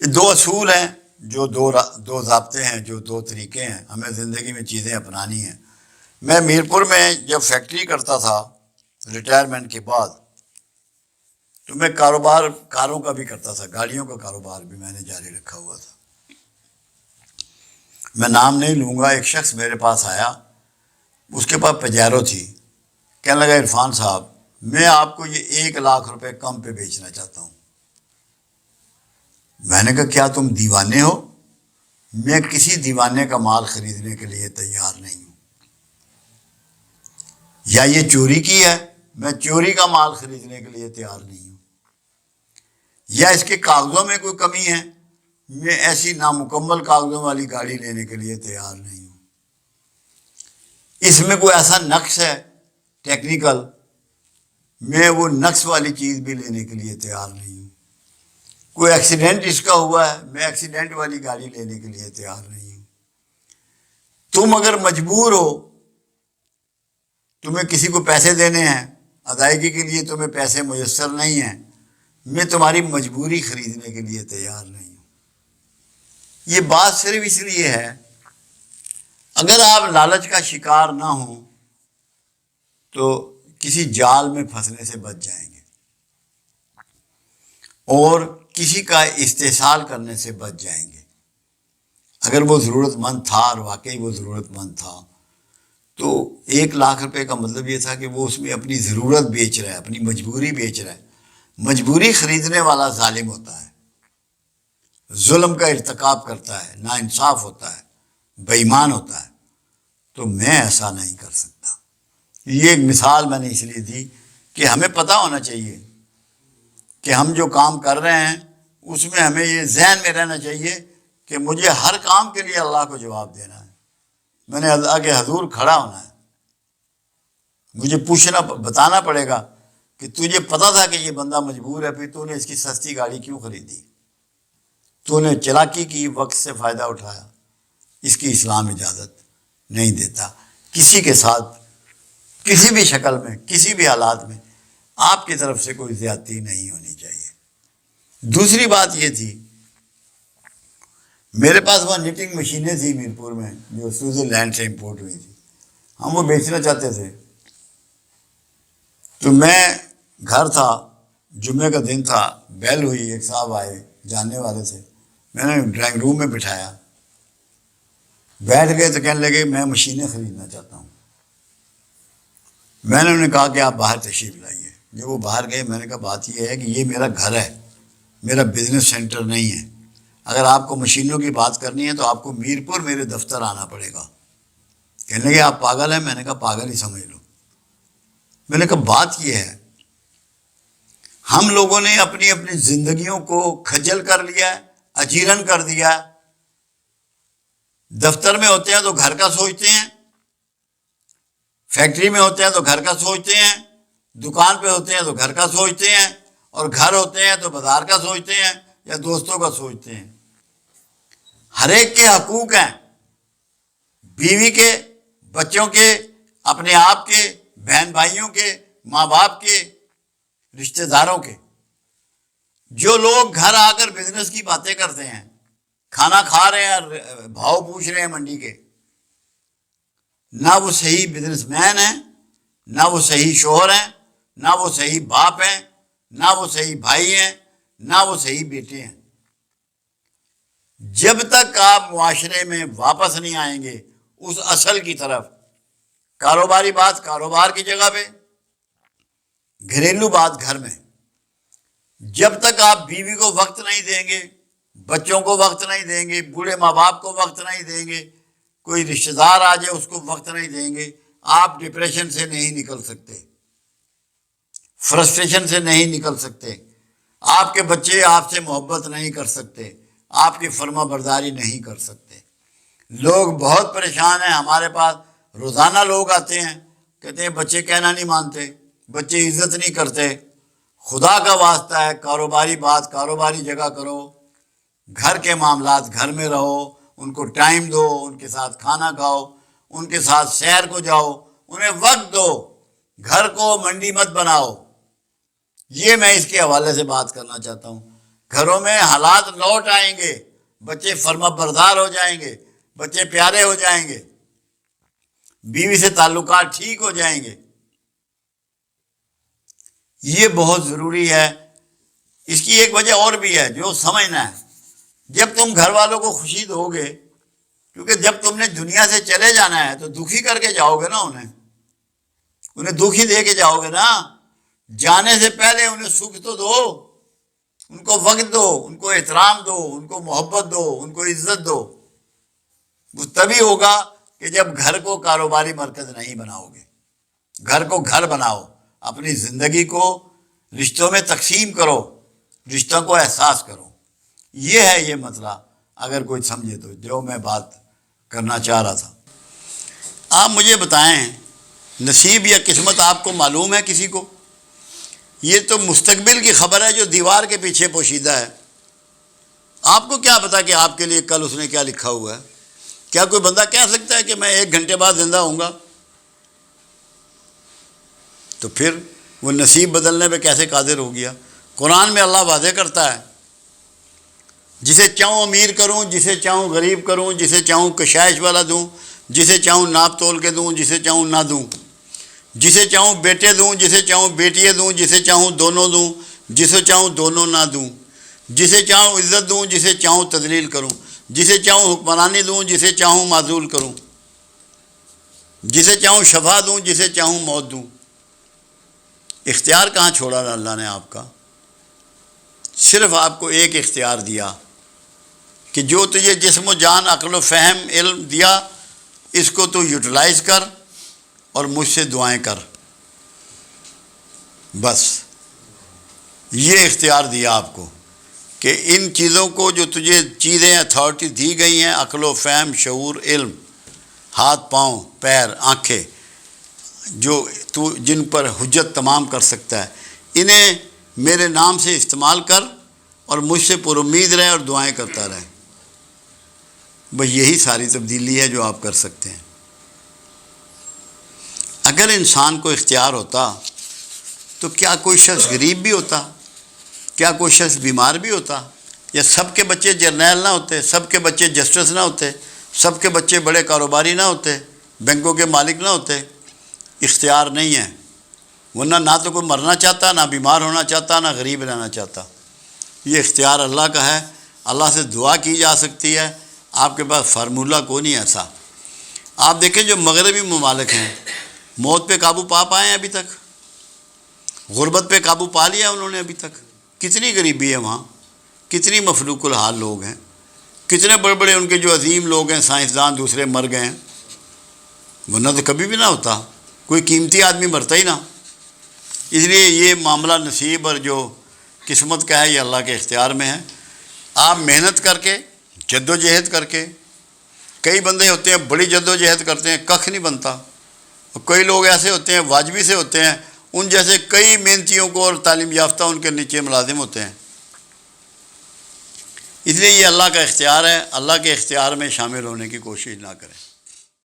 یہ دو اصول ہیں، جو دو ضابطے ہیں، جو دو طریقے ہیں ہمیں زندگی میں چیزیں اپنانی ہیں۔ میں میرپور میں جب فیکٹری کرتا تھا ریٹائرمنٹ کے بعد، تو میں کاروں کا بھی کرتا تھا، گاڑیوں کا کاروبار بھی میں نے جاری رکھا ہوا تھا۔ میں نام نہیں لوں گا، ایک شخص میرے پاس آیا، اس کے پاس پجیرو تھی، کہنے لگا عرفان صاحب میں آپ کو یہ 1,00,000 روپے کم پہ بیچنا چاہتا ہوں۔ میں نے کہا کیا تم دیوانے ہو؟ میں کسی دیوانے کا مال خریدنے کے لیے تیار نہیں ہوں۔ یا یہ چوری کی ہے، میں چوری کا مال خریدنے کے لیے تیار نہیں ہوں۔ یا اس کے کاغذوں میں کوئی کمی ہے، میں ایسی نامکمل کاغذوں والی گاڑی لینے کے لیے تیار نہیں ہوں۔ اس میں کوئی ایسا نقص ہے ٹیکنیکل، میں وہ نقص والی چیز بھی لینے کے لیے تیار نہیں ہوں۔ کوئی ایکسیڈنٹ اس کا ہوا ہے، میں ایکسیڈنٹ والی گاڑی لینے کے لیے تیار نہیں ہوں۔ تم اگر مجبور ہو، تمہیں کسی کو پیسے دینے ہیں، ادائیگی کے لیے تمہیں پیسے میسر نہیں ہیں، میں تمہاری مجبوری خریدنے کے لیے تیار نہیں ہوں۔ یہ بات صرف اس لیے ہے اگر آپ لالچ کا شکار نہ ہوں تو کسی جال میں پھنسنے سے بچ جائیں گے، اور کسی کا استحصال کرنے سے بچ جائیں گے۔ اگر وہ ضرورت مند تھا اور واقعی وہ ضرورت مند تھا تو 1,00,000 روپے کا مطلب یہ تھا کہ وہ اس میں اپنی ضرورت بیچ رہا ہے، اپنی مجبوری بیچ رہا ہے۔ مجبوری خریدنے والا ظالم ہوتا ہے، ظلم کا ارتکاب کرتا ہے، ناانصاف ہوتا ہے، بے ایمان ہوتا ہے۔ تو میں ایسا نہیں کر سکتا۔ یہ ایک مثال میں نے اس لیے دی کہ ہمیں پتہ ہونا چاہیے کہ ہم جو کام کر رہے ہیں اس میں ہمیں یہ ذہن میں رہنا چاہیے کہ مجھے ہر کام کے لیے اللہ کو جواب دینا ہے، میں نے اللہ کے حضور کھڑا ہونا ہے۔ مجھے بتانا پڑے گا کہ تجھے پتا تھا کہ یہ بندہ مجبور ہے، پھر تو نے اس کی سستی گاڑی کیوں خریدی؟ تو نے چلاکی کی، وقت سے فائدہ اٹھایا۔ اس کی اسلام اجازت نہیں دیتا۔ کسی کے ساتھ کسی بھی شکل میں، کسی بھی حالات میں آپ کی طرف سے کوئی زیادتی نہیں ہونی چاہیے۔ دوسری بات یہ تھی، میرے پاس وہ نیٹنگ مشینیں تھیں میرپور میں جو سوئٹزرلینڈ سے امپورٹ ہوئی تھی، ہم وہ بیچنا چاہتے تھے۔ تو میں گھر تھا، جمعے کا دن تھا، بیل ہوئی، ایک صاحب آئے جاننے والے تھے، میں نے ڈرائنگ روم میں بٹھایا، بیٹھ گئے تو کہنے لگے میں مشینیں خریدنا چاہتا ہوں۔ میں نے انہیں کہا کہ آپ باہر تشریف لائیے۔ جب وہ باہر گئے میں نے کہا بات یہ ہے کہ یہ میرا گھر ہے، میرا بزنس سینٹر نہیں ہے۔ اگر آپ کو مشینوں کی بات کرنی ہے تو آپ کو میرپور میرے دفتر آنا پڑے گا۔ کہنے لگے آپ پاگل ہیں؟ میں نے کہا پاگل ہی سمجھ لو۔ میں نے کہا بات یہ ہے، ہم لوگوں نے اپنی اپنی زندگیوں کو کھجل کر لیا ہے، اجیرن کر دیا ہے۔ دفتر میں ہوتے ہیں تو گھر کا سوچتے ہیں، فیکٹری میں ہوتے ہیں تو گھر کا سوچتے ہیں، دکان پہ ہوتے ہیں تو گھر کا سوچتے ہیں، اور گھر ہوتے ہیں تو بازار کا سوچتے ہیں یا دوستوں کا سوچتے ہیں۔ ہر ایک کے حقوق ہیں، بیوی کے، بچوں کے، اپنے آپ کے، بہن بھائیوں کے، ماں باپ کے، رشتہ داروں کے۔ جو لوگ گھر آ کر بزنس کی باتیں کرتے ہیں، کھانا کھا رہے ہیں، بھاؤ پوچھ رہے ہیں منڈی کے، نہ وہ صحیح بزنس مین ہیں، نہ وہ صحیح شوہر ہیں، نہ وہ صحیح باپ ہیں، نہ وہ صحیح بھائی ہیں، نہ وہ صحیح بیٹے ہیں۔ جب تک آپ معاشرے میں واپس نہیں آئیں گے اس اصل کی طرف، کاروباری بات کاروبار کی جگہ پہ، گھریلو بات گھر میں، جب تک آپ بیوی کو وقت نہیں دیں گے، بچوں کو وقت نہیں دیں گے، بوڑھے ماں باپ کو وقت نہیں دیں گے، کوئی رشتہ دار آ جائے اس کو وقت نہیں دیں گے، آپ ڈپریشن سے نہیں نکل سکتے، فرسٹریشن سے نہیں نکل سکتے، آپ کے بچے آپ سے محبت نہیں کر سکتے، آپ کی فرما برداری نہیں کر سکتے۔ لوگ بہت پریشان ہیں، ہمارے پاس روزانہ لوگ آتے ہیں، کہتے ہیں بچے کہنا نہیں مانتے، بچے عزت نہیں کرتے۔ خدا کا واسطہ ہے، کاروباری بات کاروباری جگہ کرو، گھر کے معاملات گھر میں رہو، ان کو ٹائم دو، ان کے ساتھ کھانا کھاؤ، ان کے ساتھ سیر کو جاؤ، انہیں وقت دو، گھر کو منڈی مت بناؤ۔ یہ میں اس کے حوالے سے بات کرنا چاہتا ہوں گھروں میں حالات لوٹ آئیں گے، بچے فرما بردار ہو جائیں گے، بچے پیارے ہو جائیں گے، بیوی سے تعلقات ٹھیک ہو جائیں گے۔ یہ بہت ضروری ہے۔ اس کی ایک وجہ اور بھی ہے جو سمجھنا ہے۔ جب تم گھر والوں کو خوشی دو گے، کیونکہ جب تم نے دنیا سے چلے جانا ہے تو دکھی کر کے جاؤ گے نا، انہیں دکھی دے کے جاؤ گے نا۔ جانے سے پہلے انہیں سکھ تو دو، ان کو وقت دو، ان کو احترام دو، ان کو محبت دو، ان کو عزت دو۔ وہ تبھی ہوگا کہ جب گھر کو کاروباری مرکز نہیں بناؤ گے، گھر کو گھر بناؤ، اپنی زندگی کو رشتوں میں تقسیم کرو، رشتوں کو احساس کرو۔ یہ ہے یہ مسئلہ، اگر کوئی سمجھے تو، جو میں بات کرنا چاہ رہا تھا۔ آپ مجھے بتائیں، نصیب یا قسمت آپ کو معلوم ہے کسی کو؟ یہ تو مستقبل کی خبر ہے جو دیوار کے پیچھے پوشیدہ ہے۔ آپ کو کیا پتا کہ آپ کے لیے کل اس نے کیا لکھا ہوا ہے؟ کیا کوئی بندہ کہہ سکتا ہے کہ میں 1 گھنٹے بعد زندہ ہوں گا؟ تو پھر وہ نصیب بدلنے پہ کیسے قادر ہو گیا؟ قرآن میں اللہ واضح کرتا ہے، جسے چاہوں امیر کروں، جسے چاہوں غریب کروں، جسے چاہوں کشائش والا دوں، جسے چاہوں ناپ تول کے دوں، جسے چاہوں نہ دوں، جسے چاہوں بیٹے دوں، جسے چاہوں بیٹیاں دوں، جسے چاہوں دونوں دوں، جسے چاہوں دونوں نہ دوں، جسے چاہوں عزت دوں، جسے چاہوں تذلیل کروں، جسے چاہوں حکمرانی دوں، جسے چاہوں معزول کروں، جسے چاہوں شفا دوں، جسے چاہوں موت دوں۔ اختیار کہاں چھوڑا اللہ نے آپ کا؟ صرف آپ کو ایک اختیار دیا کہ جو تجھے جسم و جان، عقل و فہم، علم دیا، اس کو تو یوٹیلائز کر اور مجھ سے دعائیں کر، بس یہ اختیار دیا آپ کو کہ ان چیزوں کو، جو تجھے چیزیں اتھارٹی دی گئی ہیں، عقل و فہم، شعور، علم، ہاتھ، پاؤں، پیر، آنکھیں، جو تو جن پر حجت تمام کر سکتا ہے، انہیں میرے نام سے استعمال کر اور مجھ سے پر امید رہے اور دعائیں کرتا رہے۔ بس یہی ساری تبدیلی ہے جو آپ کر سکتے ہیں۔ اگر انسان کو اختیار ہوتا تو کیا کوئی شخص غریب بھی ہوتا؟ کیا کوئی شخص بیمار بھی ہوتا؟ یا سب کے بچے جرنیل نہ ہوتے، سب کے بچے جسٹس نہ ہوتے، سب کے بچے بڑے کاروباری نہ ہوتے، بینکوں کے مالک نہ ہوتے؟ اختیار نہیں ہے، ورنہ نہ تو کوئی مرنا چاہتا، نہ بیمار ہونا چاہتا، نہ غریب رہنا چاہتا۔ یہ اختیار اللہ کا ہے، اللہ سے دعا کی جا سکتی ہے، آپ کے پاس فارمولہ کوئی نہیں ایسا۔ آپ دیکھیں جو مغربی ممالک ہیں، موت پہ قابو پا پائے ہیں ابھی تک؟ غربت پہ قابو پا لیا انہوں نے ابھی تک؟ کتنی غریبی ہے وہاں، کتنی مفلوق الحال لوگ ہیں، کتنے بڑے بڑے ان کے جو عظیم لوگ ہیں، سائنسدان، دوسرے مر گئے ہیں، ورنہ تو کبھی بھی نہ ہوتا، کوئی قیمتی آدمی مرتا ہی نہ۔ اس لیے یہ معاملہ نصیب اور جو قسمت کا ہے یہ اللہ کے اختیار میں ہے۔ آپ محنت کر کے، جد و جہد کر کے، کئی بندے ہوتے ہیں بڑی جد و جہد کرتے ہیں، کخ نہیں بنتا، اور کئی لوگ ایسے ہوتے ہیں واجبی سے ہوتے ہیں، ان جیسے کئی محنتیوں کو اور تعلیم یافتہ ان کے نیچے ملازم ہوتے ہیں۔ اس لیے یہ اللہ کا اختیار ہے، اللہ کے اختیار میں شامل ہونے کی کوشش نہ کریں۔